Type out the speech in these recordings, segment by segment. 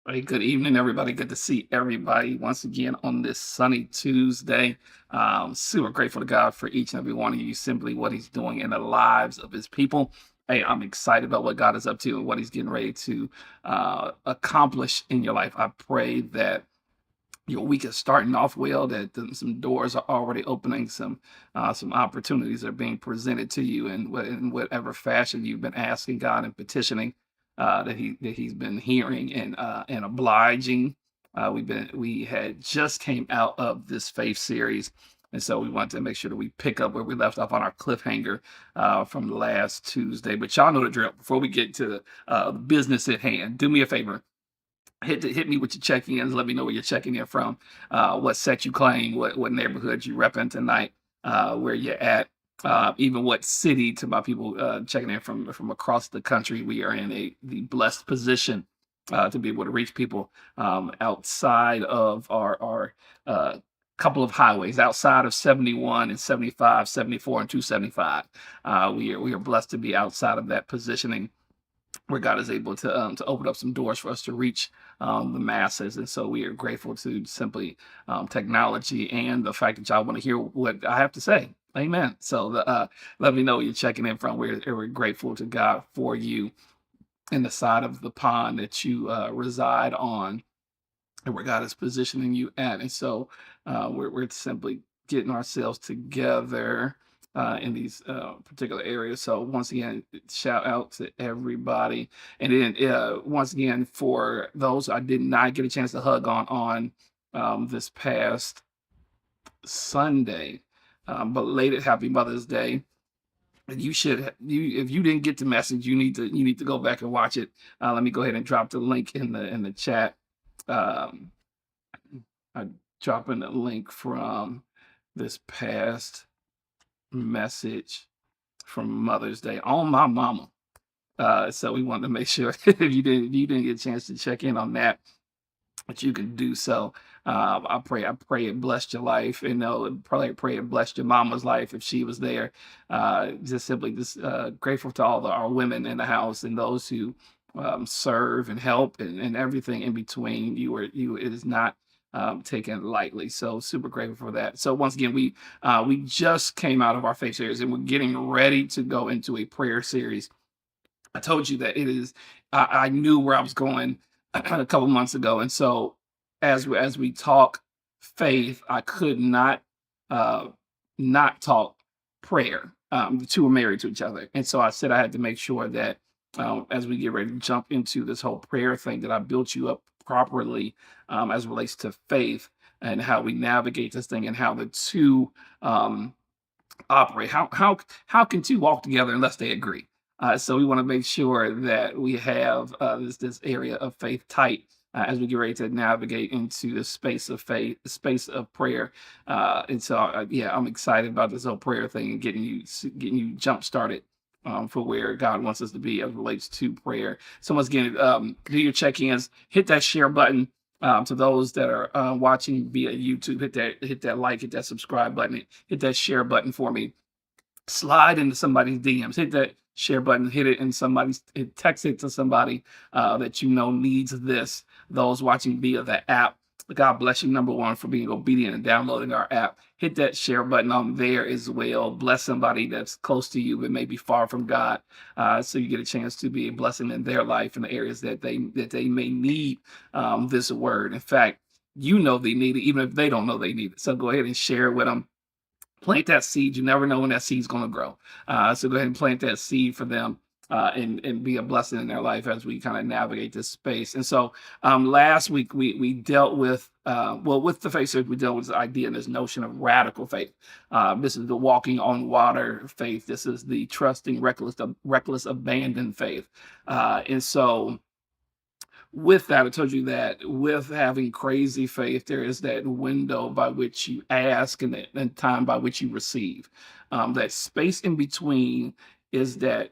Hey, good evening, everybody. Good to see everybody once again on this sunny Tuesday. Super grateful to God for each and every one of you, simply what He's doing in the lives of His people. Hey, I'm excited about what God is up to and what He's getting ready to accomplish in your life. I pray that your week is starting off well, that some doors are already opening, some opportunities are being presented to you in whatever fashion you've been asking God and petitioning, that He's been hearing and obliging. We had just came out of this faith series, and so we wanted to make sure that we pick up where we left off on our cliffhanger from last Tuesday. But y'all know the drill. Before we get to the business at hand, do me a favor, hit me with your check-ins. Let me know where you're checking in from, what set you claim, what neighborhood you repping tonight, where you're at, even what city. To my people checking in from across the country, we are in the blessed position to be able to reach people outside of our couple of highways, outside of 71 and 75, 74 and 275. We are blessed to be outside of that positioning where God is able to open up some doors for us to reach the masses. And so we are grateful to simply technology and the fact that y'all want to hear what I have to say. Amen. So let me know where you're checking in from. We're grateful to God for you in the side of the pond that you reside on and where God is positioning you at. And so we're simply getting ourselves together in these particular areas. So once again, shout out to everybody. And then once again, for those I did not get a chance to hug on this past Sunday, belated Happy Mother's Day. And if you didn't get the message, you need to go back and watch it. Let me go ahead and drop the link in the chat. Um, I dropping a link from this past message from Mother's Day on my mama. So we wanted to make sure if you didn't get a chance to check in on that, that you can do so. I pray it blessed your life. You know, probably pray it blessed your mama's life if she was there. Just grateful to all our women in the house and those who serve and help and everything in between. It is not taken lightly. So super grateful for that. So once again, we just came out of our faith series and we're getting ready to go into a prayer series. I told you that it is. I knew where I was going a couple months ago, and so as we talk faith, I could uh, not talk prayer. The two are married to each other, and so I said I had to make sure that as we get ready to jump into this whole prayer thing, that I built you up properly as it relates to faith and how we navigate this thing and how the two operate. How can two walk together unless they agree? So we want to make sure that we have this area of faith tight as we get ready to navigate into the space of faith, the space of prayer. And so, yeah, I'm excited about this whole prayer thing and getting you jump started. For where God wants us to be as it relates to prayer. So once again, do your check-ins, hit that share button. To those that are watching via YouTube, hit that like, hit that subscribe button, hit that share button for me. Slide into somebody's DMs, hit that share button, text it to somebody that you know needs this. Those watching via the app, God bless you, number one, for being obedient and downloading our app. Hit that share button on there as well. Bless somebody that's close to you but may be far from God, so you get a chance to be a blessing in their life in the areas that they may need this word. In fact, you know they need it, even if they don't know they need it. So go ahead and share it with them. Plant that seed. You never know when that seed's going to grow. So go ahead and plant that seed for them and be a blessing in their life as we kind of navigate this space. And so last week we dealt with, with the faith series, we dealt with this idea and this notion of radical faith. This is the walking on water faith. This is the trusting, reckless abandon faith. And so with that, I told you that with having crazy faith, there is that window by which you ask and time by which you receive. That space in between is that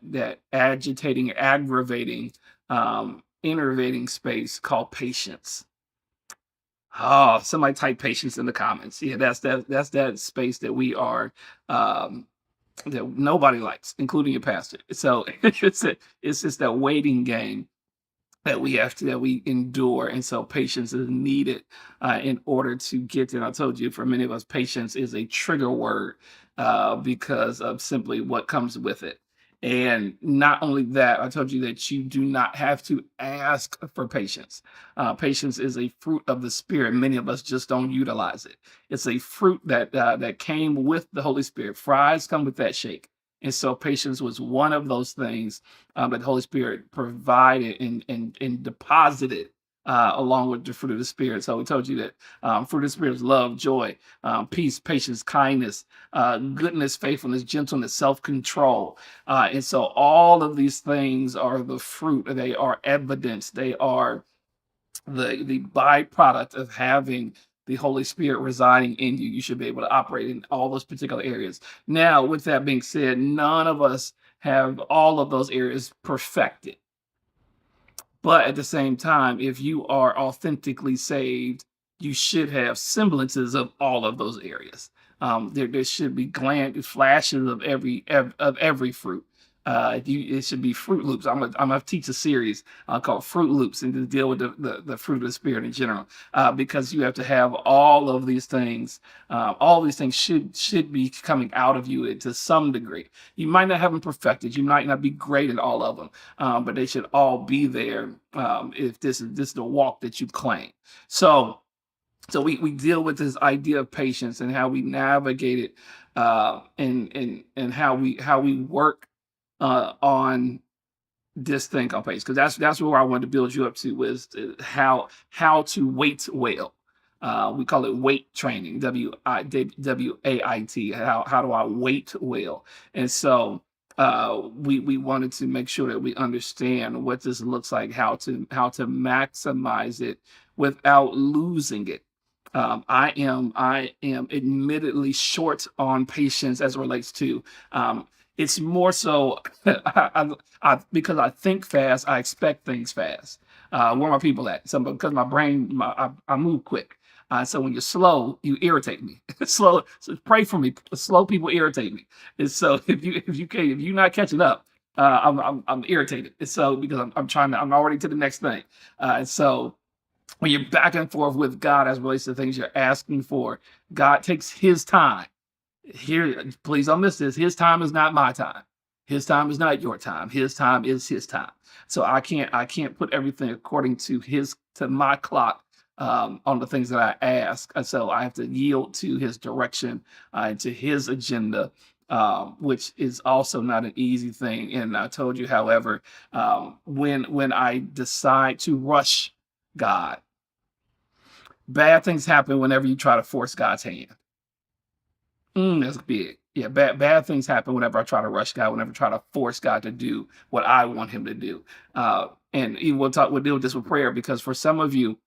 agitating, aggravating, innervating space called patience. Oh, somebody type patience in the comments. Yeah, that's that space that we are that nobody likes, including your pastor. So it's just that waiting game that we endure, and so patience is needed in order to get there. And I told you, for many of us, patience is a trigger word because of simply what comes with it. And not only that, I told you that you do not have to ask for patience. Patience is a fruit of the Spirit. Many of us just don't utilize it. It's a fruit that came with the Holy Spirit. Fries come with that shake. And so patience was one of those things that the Holy Spirit provided and deposited along with the fruit of the Spirit. So we told you that fruit of the Spirit is love, joy, peace, patience, kindness, goodness, faithfulness, gentleness, self-control. And so all of these things are the fruit. They are evidence. They are the byproduct of having the Holy Spirit residing in you. You should be able to operate in all those particular areas. Now, with that being said, none of us have all of those areas perfected. But at the same time, if you are authentically saved, you should have semblances of all of those areas. There should be flashes of every fruit. It should be Fruit Loops. I'm gonna teach a series called Fruit Loops and to deal with the fruit of the Spirit in general, because you have to have all of these things. All these things should be coming out of you to some degree. You might not have them perfected. You might not be great at all of them, but they should all be there if this is the walk that you claim. So we deal with this idea of patience and how we navigate it, and how we work on this thing called patience, because that's where I wanted to build you up to, was how to wait well. We call it weight training, WAIT. How do I wait well? And so we wanted to make sure that we understand what this looks like, how to maximize it without losing it. I am admittedly short on patience as it relates to. It's more so because I think fast, I expect things fast. Where are my people at? So because my brain, I move quick. So when you're slow, you irritate me. Slow, so pray for me. Slow people irritate me. And so if you're not catching up, I'm irritated. And so because I'm already to the next thing. And so when you're back and forth with God as it relates to things you're asking for, God takes His time. Here, please don't miss this. His time is not my time. His time is not your time. His time is His time. So I can't put everything according to my clock on the things that I ask. And so I have to yield to His direction and to His agenda. Which is also not an easy thing. And I told you, however, when I decide to rush God, bad things happen whenever you try to force God's hand. That's big. Yeah, bad things happen whenever I try to rush God, whenever I try to force God to do what I want Him to do. And even we'll deal with this with prayer, because for some of you,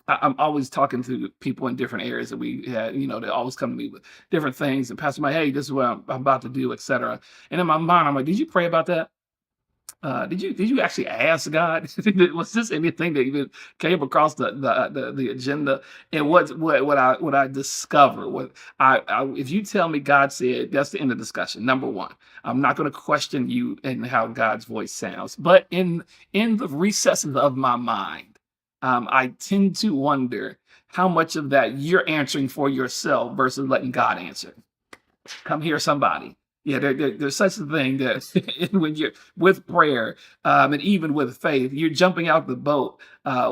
I'm always talking to people in different areas that we had, they always come to me with different things. And Pastor, hey, this is what I'm about to do, etc. And in my mind, I'm like, did you pray about that? Did you actually ask God? Was this anything that even came across the agenda? And what I discovered, if you tell me God said, that's the end of the discussion. Number one, I'm not going to question you and how God's voice sounds, but in the recesses of my mind, I tend to wonder how much of that you're answering for yourself versus letting God answer. Come here, somebody. Yeah, there's such a thing that when you're with prayer, and even with faith, you're jumping out the boat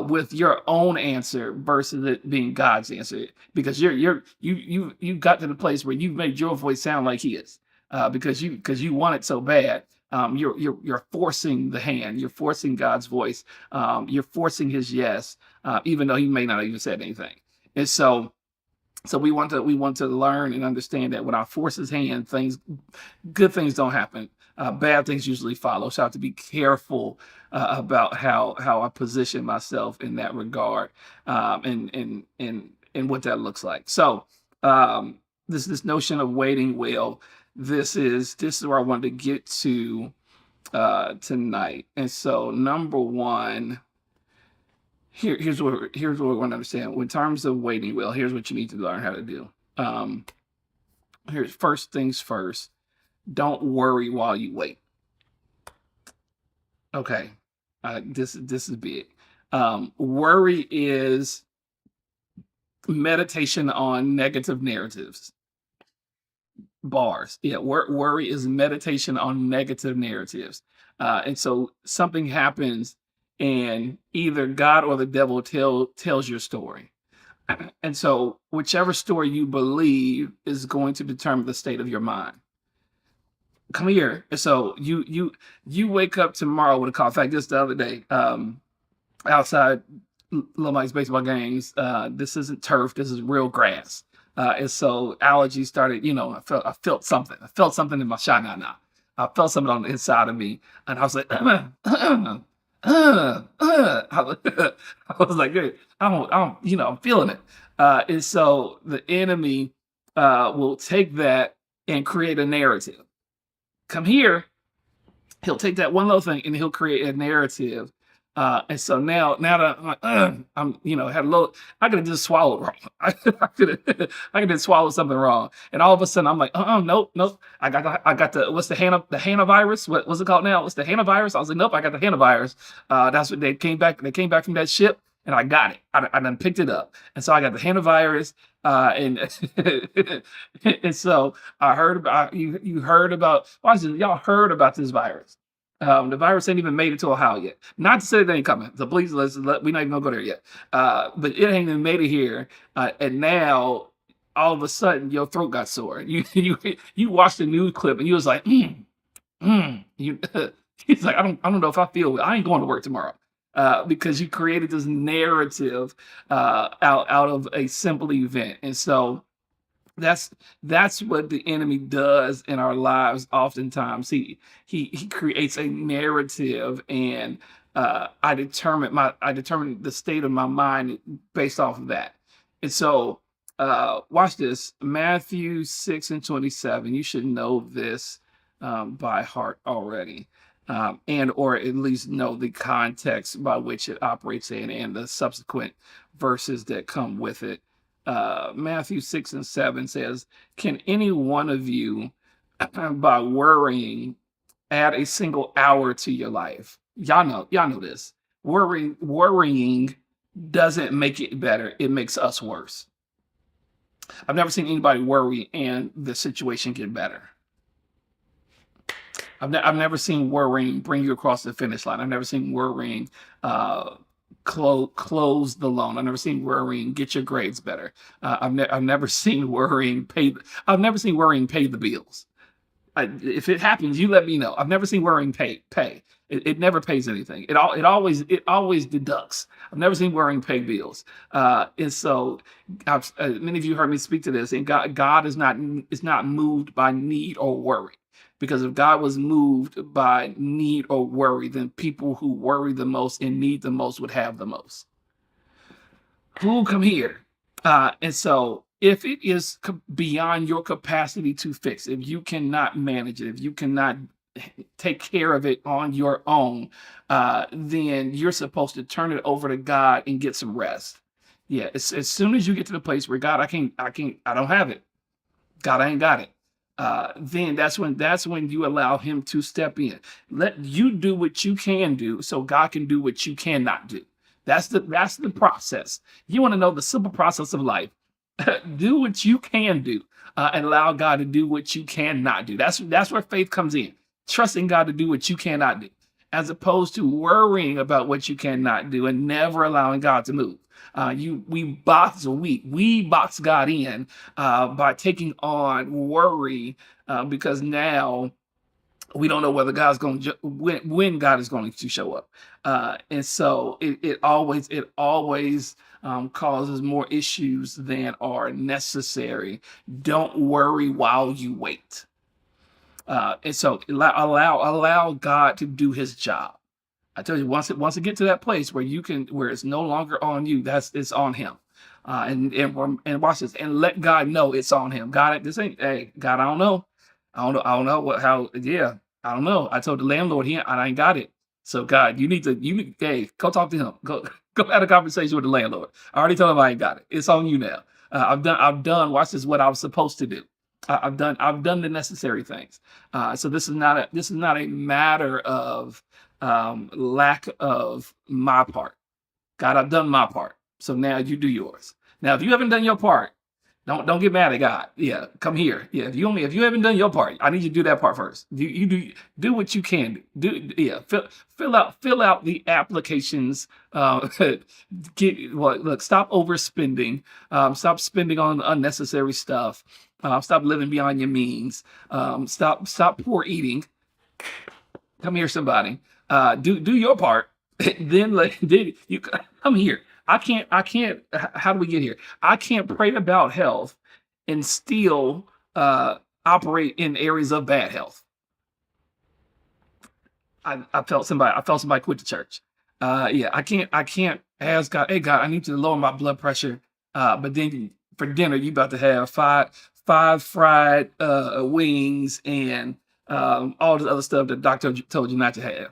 with your own answer versus it being God's answer, because you got to the place where you've made your voice sound like His, because you want it so bad. You're forcing the hand, you're forcing God's voice, you're forcing His yes, even though He may not have even said anything. And so we want to learn and understand that when I force His hand, good things don't happen. Bad things usually follow. So I have to be careful about how I position myself in that regard, and what that looks like. So this notion of waiting well, this is where I wanted to get to tonight. And so number one. Here's what we want to understand. In terms of waiting well, here's what you need to learn how to do. Um, Here's first things first. Don't worry while you wait. Okay. This is big. Worry is meditation on negative narratives. Bars. Yeah, worry is meditation on negative narratives. And so something happens, and either God or the devil tells your story. And so whichever story you believe is going to determine the state of your mind. Come here. So you wake up tomorrow with a call. In fact, just the other day, outside Little Mike's baseball games. This isn't turf. This is real grass. And so allergies started. I felt something. I felt something in my shana. I felt something on the inside of me, and I was like, I was like, "Good. I'm feeling it." And so the enemy will take that and create a narrative. Come here, he'll take that one little thing and he'll create a narrative. And so now that I'm like, had a little, I could have just swallowed wrong. I could have swallowed something wrong. And all of a sudden I'm like, nope. I got the, what's the Hana virus? What's it called now? What's the Hana virus? I was like, nope, I got the Hana virus. That's what they came back from that ship, and I got it. I done picked it up. And so I got the Hana virus. And and so I heard about you heard about, y'all heard about this virus. The virus ain't even made it to Ohio yet. Not to say it ain't coming. So please, we're not even gonna go there yet. But it ain't even made it here. And now all of a sudden your throat got sore. You watched the news clip and you was like, You, he's like, I don't know if I feel. I ain't going to work tomorrow. Because you created this narrative out of a simple event. And so that's what the enemy does in our lives oftentimes. He creates a narrative, and I determine the state of my mind based off of that. And so watch this. Matthew 6:27. You should know this by heart already. And or at least know the context by which it operates in and the subsequent verses that come with it. Matthew 6:7 says, "Can any one of you, by worrying, add a single hour to your life?" Y'all know this. Worrying doesn't make it better; it makes us worse. I've never seen anybody worry and the situation get better. I've never seen worrying bring you across the finish line. I've never seen worrying close the loan. I've never seen worrying get your grades better. I've never seen worrying pay. I've never seen worrying pay the bills. If it happens, you let me know. I've never seen worrying pay. It never pays anything. It always deducts. I've never seen worrying pay bills. And so many of you heard me speak to this. And God is not moved by need or worry. Because if God was moved by need or worry, then people who worry the most and need the most would have the most. Who come here? And so if it is beyond your capacity to fix, if you cannot manage it, if you cannot take care of it on your own, then you're supposed to turn it over to God and get some rest. Yeah, as soon as you get to the place where God, I don't have it. God, I ain't got it. Then that's when you allow him to step in. Let you do what you can do so God can do what you cannot do. That's the process. You want to know the simple process of life. Do what you can do and allow God to do what you cannot do. That's where faith comes in. Trusting God to do what you cannot do, as opposed to worrying about what you cannot do and never allowing God to move. We box God in by taking on worry because now we don't know whether God's going to when God is going to show up, and so it always causes more issues than are necessary. Don't worry while you wait, and so allow God to do His job. I tell you, once it get to that place where it's no longer on you, it's on him. And watch this, and let God know it's on him. God, this ain't, hey, God, I don't know. I don't know I don't know. I told the landlord I ain't got it. So God, hey, go talk to him. Go have a conversation with the landlord. I already told him I ain't got it. It's on you now. I've done, watch this, what I was supposed to do. I've done the necessary things. So this is not a matter of lack of my part. God, I've done my part. So now you do yours. Now, if you haven't done your part, don't get mad at God. Yeah, come here. Yeah, if you haven't done your part, I need you to do that part first. You do what you can yeah, fill out the applications. Look, stop overspending. Stop spending on unnecessary stuff. Stop living beyond your means. Stop poor eating. Come here, somebody. Do your part. Then you come here. I can't. How do we get here? I can't pray about health and still operate in areas of bad health. I felt somebody quit the church. Yeah, I can't ask God, hey God, I need you to lower my blood pressure. But then for dinner, you about to have five fried wings and all this other stuff that the doctor told you not to have.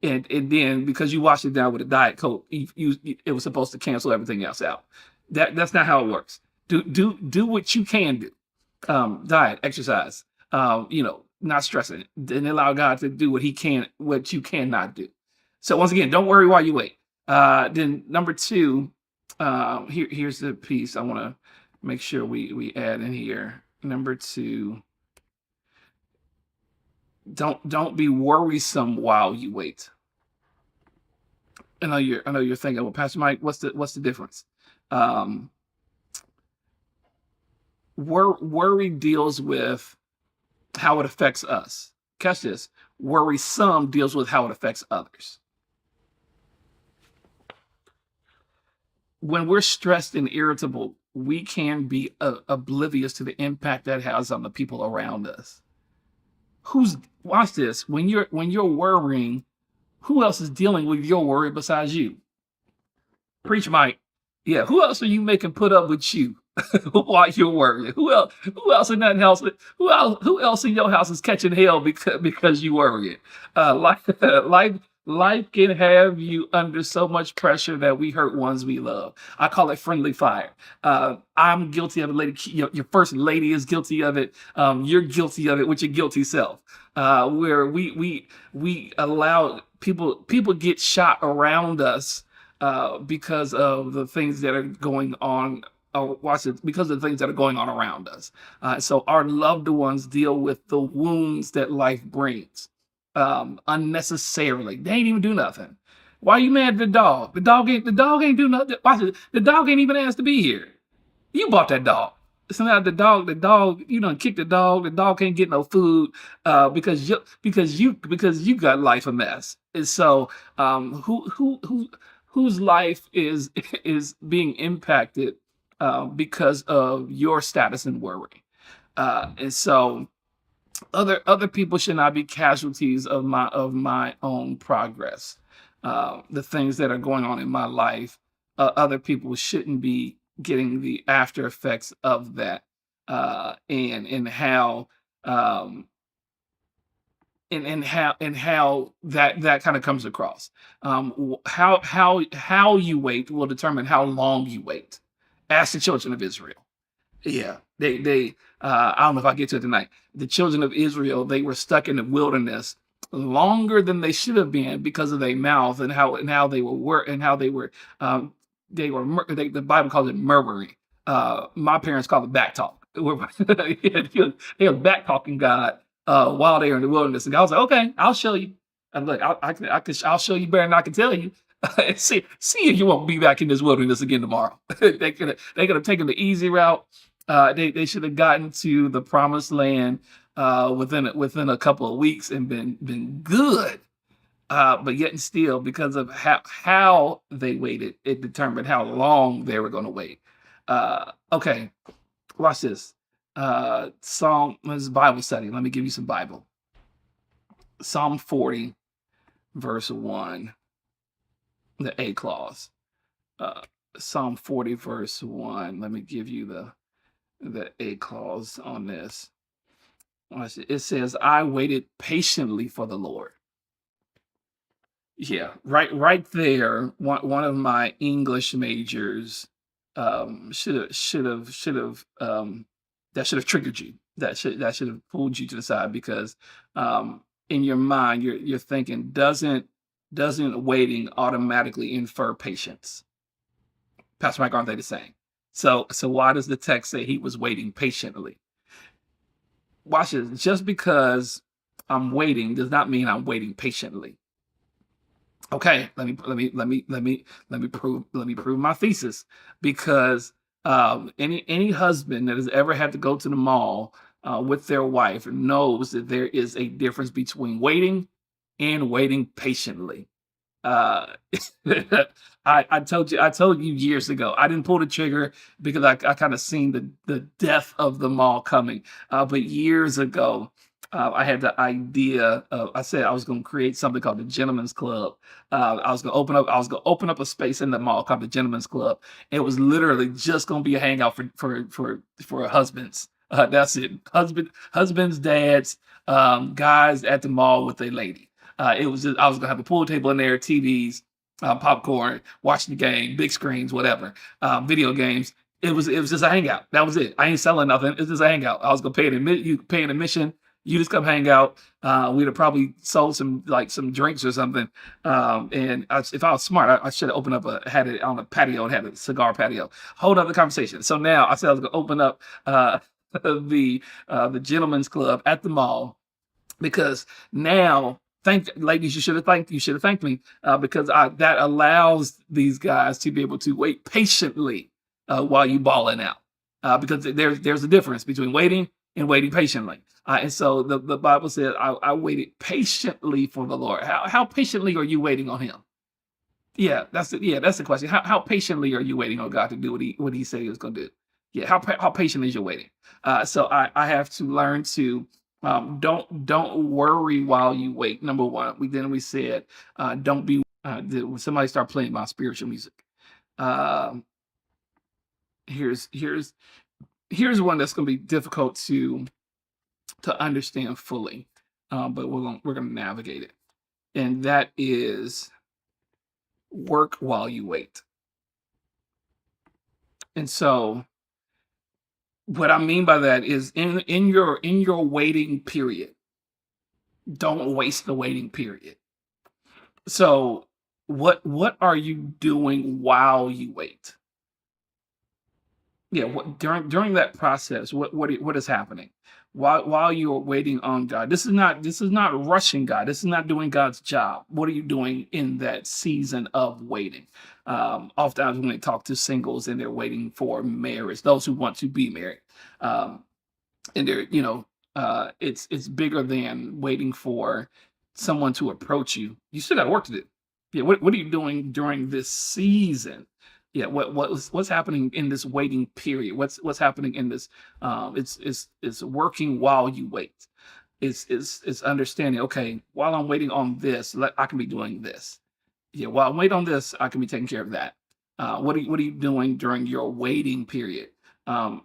And then because you washed it down with a diet coke, it was supposed to cancel everything else out. That's not how it works. Do what you can do. Diet, exercise. Not stressing. Then allow God to do what you cannot do. So once again, don't worry while you wait. Then number two, here's the piece I want to make sure we add in here. Number two, don't be worrisome while you wait. I know you're thinking, well, Pastor Mike, what's the difference? Um, worry deals with how it affects us. Catch this. Worrisome deals with how it affects others. When we're stressed and irritable, we can be oblivious to the impact that has on the people around us. Who's Watch this? When you're worrying, who else is dealing with your worry besides you? Preach, Mike. Yeah, who else are you making put up with you while you're worrying? Who else? Who else in that house? Who else in your house is catching hell because you worrying? Life can have you under so much pressure that we hurt ones we love. I call it friendly fire. I'm guilty of it. Lady, your first lady is guilty of it. You're guilty of it with your guilty self. Where we allow people get shot around us because of the things that are going on. Watch it, because of the things that are going on around us. So our loved ones deal with the wounds that life brings unnecessarily. They ain't even do nothing. Why are you mad at the dog? The dog ain't do nothing. Watch it. The dog ain't even asked to be here. You bought that dog. So now the dog, you done kicked the dog. The dog can't get no food because you got life a mess. And so whose life is is being impacted because of your status and worry. And so other people should not be casualties of my own progress. The things that are going on in my life, other people shouldn't be getting the after effects of that, and how um, and how that kind of comes across. How you wait will determine how long you wait. Ask the children of Israel. Yeah, they I don't know if I get to it tonight. The children of Israel, they were stuck in the wilderness longer than they should have been because of their mouth and how the Bible calls it murmuring. My parents call it back talk. They were back talking God while they were in the wilderness. And God was like, okay, I'll show you. And look, I'll show you better than I can tell you. See if you won't be back in this wilderness again tomorrow. They could have taken the easy route. They should have gotten to the promised land within a couple of weeks and been good. But yet and still, because of how they waited, it determined how long they were going to wait. Okay, watch this. This is Bible study. Let me give you some Bible. Psalm 40, verse 1, the A clause. Uh, Psalm 40, verse 1. Let me give you the A clause on this. It says, I waited patiently for the Lord. Yeah, right there. One of my English majors should have that should have triggered you. That should have pulled you to the side because in your mind you're thinking, doesn't doesn't waiting automatically infer patience? Pastor Mike, aren't they the same? So why does the text say he was waiting patiently? Watch this. Just because I'm waiting does not mean I'm waiting patiently. Okay, let me prove my thesis, because any husband that has ever had to go to the mall with their wife knows that there is a difference between waiting and waiting patiently. Uh, I told you years ago. I didn't pull the trigger because I kind of seen the death of the mall coming. But years ago, I had the idea of, I said I was going to create something called the Gentlemen's Club. I was going to open up a space in the mall called the Gentlemen's Club. It was literally just going to be a hangout for husbands. That's it. Husbands, dads, guys at the mall with a lady. It was just, I was gonna have a pool table in there, TVs, popcorn, watching the game, big screens, whatever, video games. It was just a hangout. That was it. I ain't selling nothing. It's just a hangout. I was gonna you pay an admission. You just come hang out. We'd have probably sold some drinks or something. If I was smart, I should have opened up had it on a patio and had a cigar patio. Hold up the conversation. So now I said I was gonna open up the Gentlemen's Club at the mall, because now, thank ladies, you should have thanked me, because that allows these guys to be able to wait patiently while you balling out, because there's a difference between waiting and waiting patiently. And so the Bible said, I waited patiently for the Lord. How patiently are you waiting on Him? That's the question. How patiently are you waiting on God to do what He said He was going to do? Yeah, how patient is your waiting? So I have to learn to, don't worry while you wait. Number one, we said, don't be. Somebody start playing my spiritual music. Um, here's here's here's one that's going to be difficult to understand fully, but we're gonna navigate it, and that is work while you wait. And so what I mean by that is, in your waiting period, don't waste the waiting period. So what are you doing while you wait? Yeah, during that process, what is happening while you're waiting on God? This is not rushing God. This is not doing God's job. What are you doing in that season of waiting? Oftentimes when we talk to singles and they're waiting for marriage, those who want to be married, um, and they're, it's bigger than waiting for someone to approach you. You still got work to do. Yeah, what are you doing during this season? Yeah, what's happening in this waiting period? What's happening in this? It's working while you wait. It's understanding. Okay, while I'm waiting on this, I can be doing this. Yeah, while I'm waiting on this, I can be taking care of that. What are you doing during your waiting period? Um,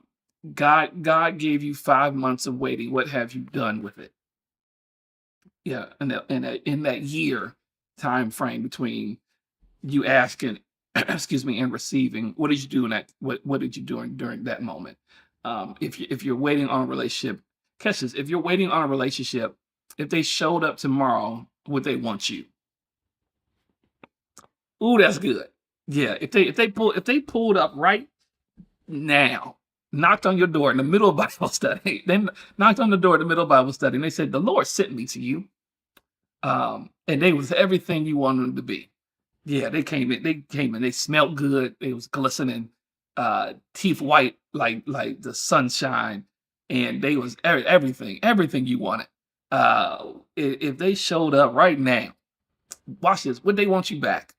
God gave you 5 months of waiting. What have you done with it? Yeah, in that year time frame between you asking, excuse me, and receiving, what did you do in that? What did you do during that moment? If you're waiting on a relationship, catch this. If you're waiting on a relationship, if they showed up tomorrow, would they want you? Ooh, that's good. Yeah, if they pulled up right now, knocked on your door in the middle of Bible study, then knocked on the door in the middle of Bible study, and they said, "The Lord sent me to you," and they was everything you wanted them to be. Yeah, they came in, they smelled good, they was glistening, teeth white like the sunshine, and they was everything you wanted. If they showed up right now, watch this, would they want you back?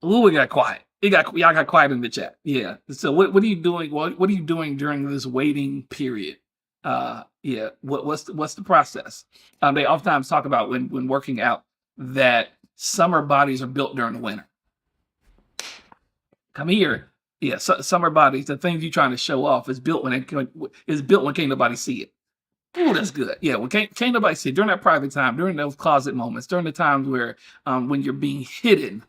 Ooh, we got quiet. Y'all got quiet in the chat. Yeah. So what are you doing? What are you doing during this waiting period? Yeah. What's the process? They oftentimes talk about when working out that summer bodies are built during the winter. Come here. Yeah. Summer bodies, the things you're trying to show off, is built when can't nobody see it. Ooh, that's good. Yeah. When can't nobody see it, during that private time, during those closet moments, during the times where, when you're being hidden.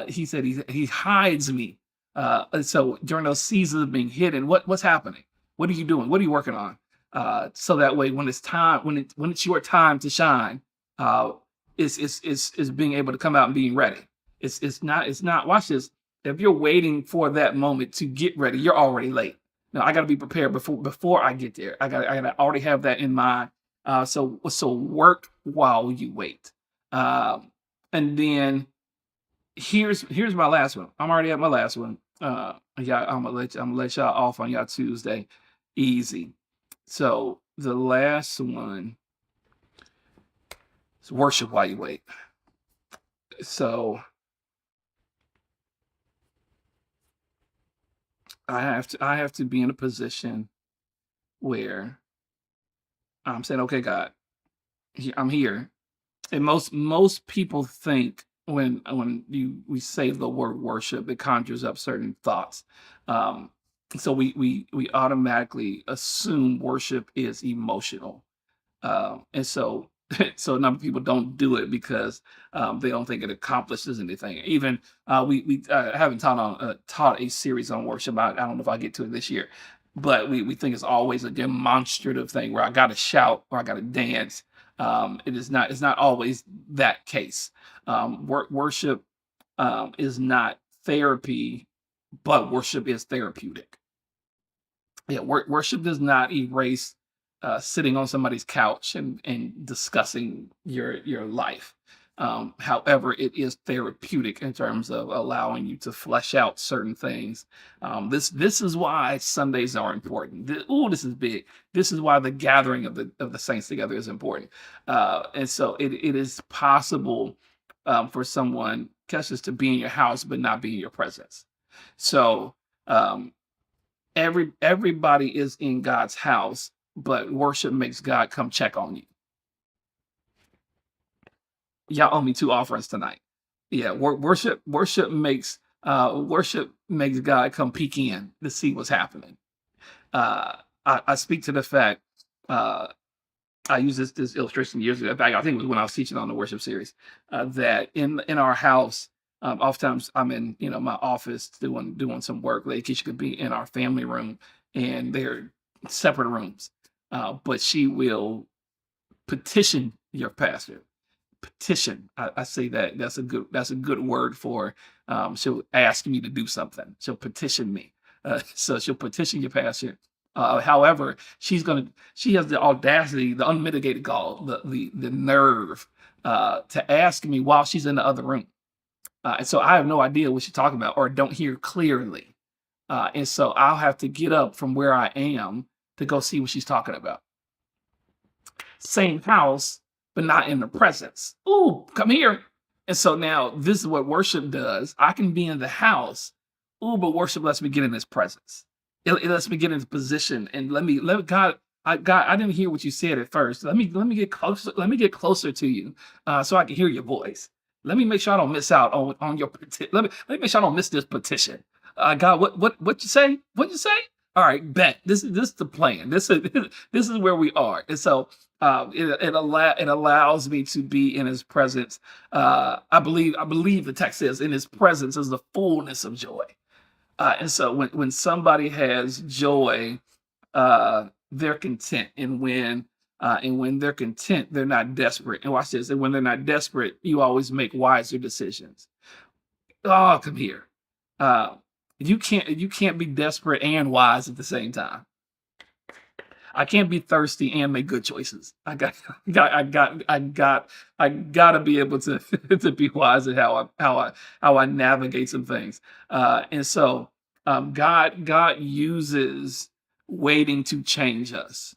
He said he hides me. And so during those seasons of being hidden, what's happening? What are you doing? What are you working on? So that way, when it's time, when it's your time to shine, uh, is being able to come out and being ready. It's not. Watch this. If you're waiting for that moment to get ready, you're already late. No, I got to be prepared before I get there. I gotta already have that in mind. So work while you wait. And then here's my last one. I'm already at my last one. Yeah, I'm gonna let y'all off on y'all Tuesday, easy. So the last one is worship while you wait. So I have to be in a position where I'm saying, okay, God, I'm here. And most people think when we say the word worship, it conjures up certain thoughts. Um, so we automatically assume worship is emotional. And so so a number of people don't do it because they don't think it accomplishes anything. Even we haven't taught a series on worship. I don't know if I get to it this year, but we think it's always a demonstrative thing where I got to shout or I got to dance. It is not. It's not always that case. Worship is not therapy, but worship is therapeutic. Yeah, worship does not erase sitting on somebody's couch and discussing your life. However, it is therapeutic in terms of allowing you to flesh out certain things. This is why Sundays are important. This is big. This is why the gathering of the saints together is important. And so it is possible for someone, catch this, to be in your house but not be in your presence. So um, everybody is in God's house, but worship makes God come check on you. Y'all owe me two offerings tonight. Yeah, worship makes God come peek in to see what's happening. I speak to the fact uh, I used this illustration years ago. In fact, I think it was when I was teaching on the worship series, that in our house, oftentimes I'm in my office doing some work. Lakeisha could be in our family room, and they're separate rooms. But she will petition your pastor. Petition. I say that that's a good word for. She'll ask me to do something. She'll petition me. So she'll petition your pastor. However, she has the audacity, the unmitigated gall, the nerve to ask me while she's in the other room. And so I have no idea what she's talking about or don't hear clearly. And so I'll have to get up from where I am to go see what she's talking about. Same house, but not in the presence. Ooh, come here. And so now this is what worship does. I can be in the house. Ooh, but worship lets me get in his presence. It lets me get in his position and let God. I didn't hear what you said at first. Let me get closer. Let me get closer to you, so I can hear your voice. Let me make sure I don't miss out on your let me make sure I don't miss this petition. God, what you say? What you say? All right, bet. This is the plan. This is this is where we are. And so it allows me to be in his presence. I believe the text says in his presence is the fullness of joy. And so when somebody has joy, they're content. And when they're content, they're not desperate. And watch this. And when they're not desperate, you always make wiser decisions. Oh, come here. Uh, you can't be desperate and wise at the same time. I can't be thirsty and make good choices. I gotta be able to to be wise at how I navigate some things. And so God uses waiting to change us.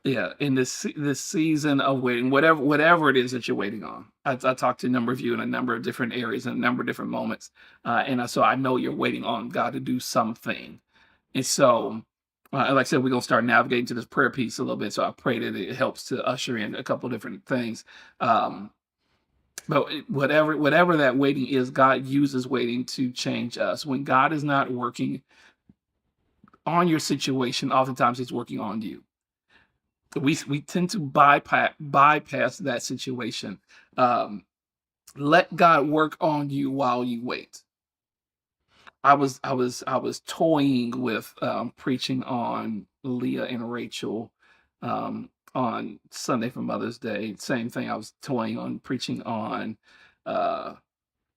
Yeah, in this season of waiting, whatever it is that you're waiting on. I talked to a number of you in a number of different areas and a number of different moments, so I know you're waiting on God to do something. And so, like I said, we're gonna start navigating to this prayer piece a little bit. So I pray that it helps to usher in a couple different things. Um, but whatever that waiting is, God uses waiting to change us. When God is not working on your situation, oftentimes He's working on you. We tend to bypass that situation. Um, Let God work on you while you wait. I was toying with preaching on Leah and Rachel on Sunday for Mother's Day. Same thing. I was toying on preaching on uh,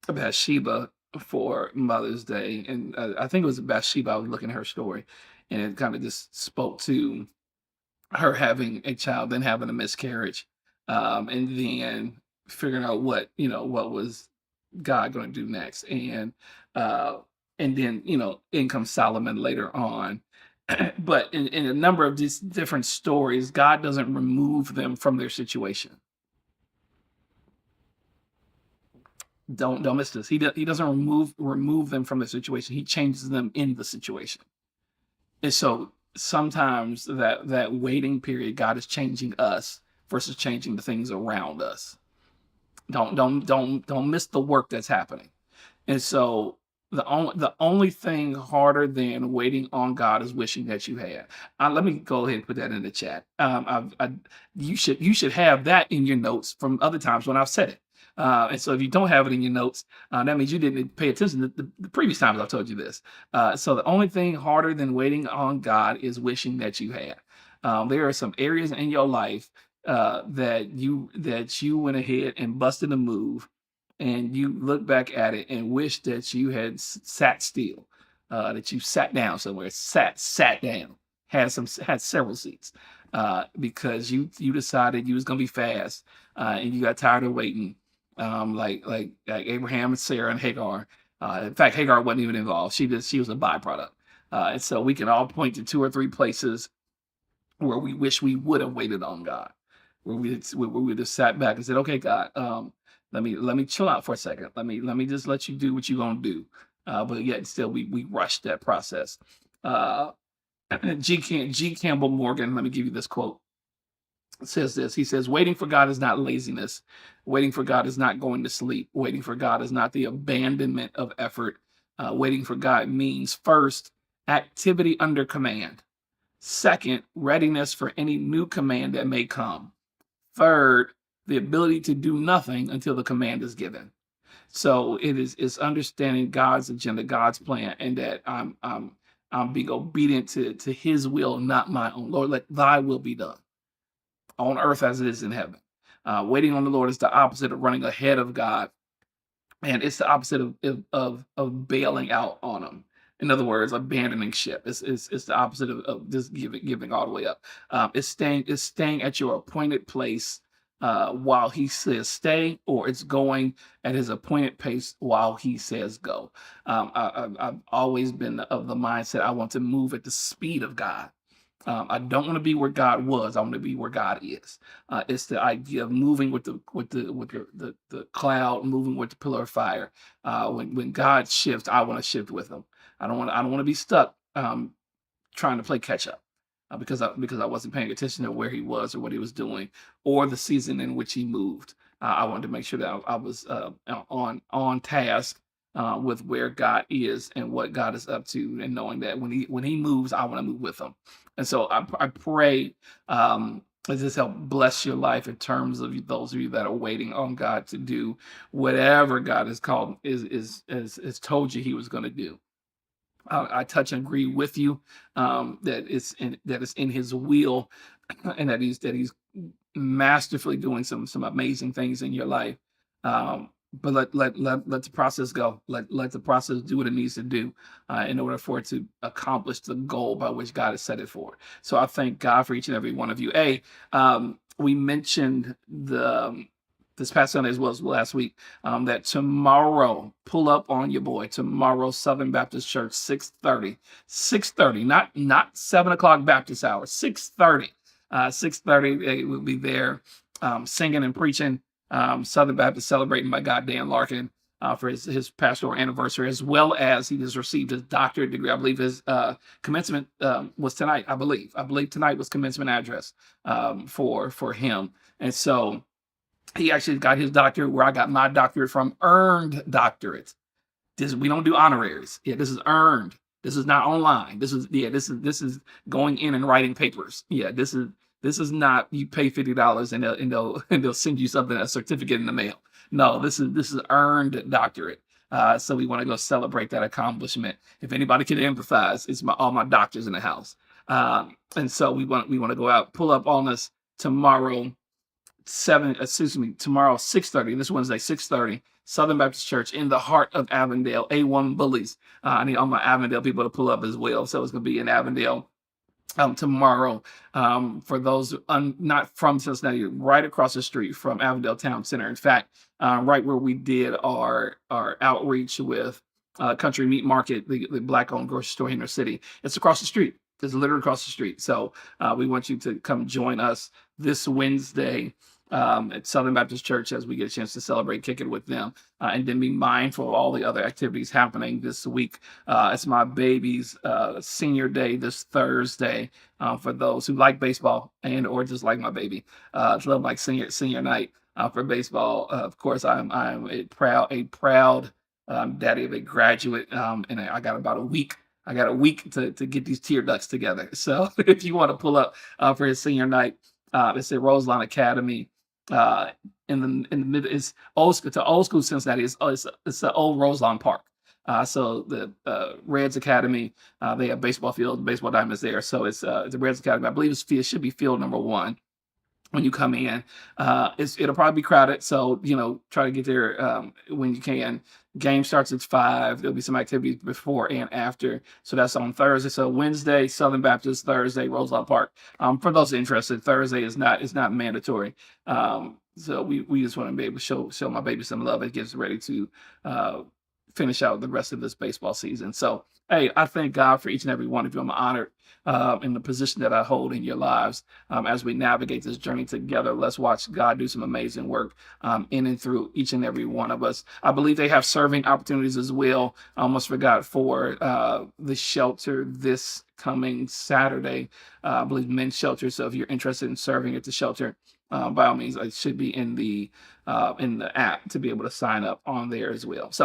Bathsheba for Mother's Day, and I think it was Bathsheba. I was looking at her story, and it kind of just spoke to her having a child, then having a miscarriage, and then figuring out what was God going to do next, uh, and then in comes Solomon later on. But in a number of these different stories, God doesn't remove them from their situation. Don't miss this. He doesn't remove them from the situation. He changes them in the situation. And so sometimes that waiting period, God is changing us versus changing the things around us. Don't miss the work that's happening. And so the only thing harder than waiting on God is wishing that you had. Let me go ahead and put that in the chat. You should have that in your notes from other times when I've said it. And so if you don't have it in your notes, that means you didn't pay attention to the previous times I've told you this. So the only thing harder than waiting on God is wishing that you had. There are some areas in your life that you went ahead and busted a move, and you look back at it and wish that you had sat still, that you sat down somewhere, sat down, had several seats, because you decided you was gonna be fast, and you got tired of waiting, like Abraham and Sarah and Hagar. In fact, Hagar wasn't even involved. She was a byproduct. And so we can all point to two or three places where we wish we would have waited on God, where we just sat back and said, "Okay, God, let me chill out for a second. Let me just let you do what you're gonna do." But yet still we rushed that process. Uh, G. Campbell Morgan, let me give you this quote. It says this. He says, "Waiting for God is not laziness. Waiting for God is not going to sleep. Waiting for God is not the abandonment of effort. Waiting for God means first, activity under command. Second, readiness for any new command that may come. Third, the ability to do nothing until the command is given." So it's understanding God's agenda, God's plan, and that I'm being obedient to His will, not my own. Lord, let Thy will be done on earth as it is in heaven. Waiting on the Lord is the opposite of running ahead of God, and it's the opposite of bailing out on Him. In other words, abandoning ship. It's the opposite of just giving all the way up. It's staying at your appointed place while He says stay, or it's going at His appointed pace while He says go. I've always been of the mindset I want to move at the speed of God. I don't want to be where God was. I want to be where God is. It's the idea of moving with the cloud, moving with the pillar of fire. When God shifts, I want to shift with Him. I don't want to be stuck trying to play catch up, because I wasn't paying attention to where He was or what He was doing or the season in which He moved. I wanted to make sure that I was on task with where God is and what God is up to, and knowing that when He moves, I want to move with Him. And so I pray that this help bless your life in terms of those of you that are waiting on God to do whatever God has called is told you He was going to do. I touch and agree with you, that it's in His will, and that He's masterfully doing some amazing things in your life. But let the process go. Let the process do what it needs to do, in order for it to accomplish the goal by which God has set it for. So I thank God for each and every one of you. Hey, we mentioned this past Sunday as well as last week, that tomorrow, pull up on your boy. Tomorrow, Southern Baptist Church, 6:30. 6:30, not 7 o'clock Baptist hour. 6:30. 6:30. They will be there, singing and preaching. Southern Baptist celebrating my God Dan Larkin for his pastoral anniversary, as well as he just received his doctorate degree. I believe his commencement was tonight. I believe tonight was commencement address for him, and so he actually got his doctorate where I got my doctorate from, earned doctorate. We don't do honoraries. Yeah, this is earned. This is not online. This is going in and writing papers. Yeah, this is not you pay $50 and they'll send you something, a certificate in the mail. No, this is earned doctorate. So we want to go celebrate that accomplishment. If anybody can empathize, it's all my doctors in the house. And so we want to go out, pull up on us tomorrow, tomorrow 6:30. This Wednesday 6:30. Southern Baptist Church in the heart of Avondale. A1 Bullies. I need all my Avondale people to pull up as well. So it's going to be in Avondale tomorrow. For those not from Cincinnati, right across the street from Avondale Town Center. In fact, right where we did our outreach with Country Meat Market, the black-owned grocery store in our city. It's across the street. It's literally across the street. So we want you to come join us this Wednesday at Southern Baptist Church as we get a chance to celebrate, kick it with them, and then be mindful of all the other activities happening this week. It's my baby's senior day this Thursday. For those who like baseball and or just like my baby, it's love like senior night for baseball. Of course, I'm a proud daddy of a graduate, and I got about a week. I got a week to get these tear ducts together. So if you want to pull up for his senior night, it's at Roseline Academy. In the mid, it's old school Cincinnati. It's the old Roseline Park. So the Reds Academy, they have baseball field, baseball diamonds there. So it's the Reds Academy. I believe it should be field number 1 when you come in. It'll probably be crowded, so try to get there when you can. Game starts at 5. There'll be some activities before and after. So that's on Thursday. So Wednesday, Southern Baptist. Thursday, Roseland Park. For those interested, Thursday is not mandatory. So we just want to be able to show my baby some love and get ready to finish out the rest of this baseball season. So, hey, I thank God for each and every one of you. I'm honored in the position that I hold in your lives as we navigate this journey together. Let's watch God do some amazing work in and through each and every one of us. I believe they have serving opportunities as well. I almost forgot for the shelter this coming Saturday. I believe men's shelter. So if you're interested in serving at the shelter, by all means, it should be in the app to be able to sign up on there as well. So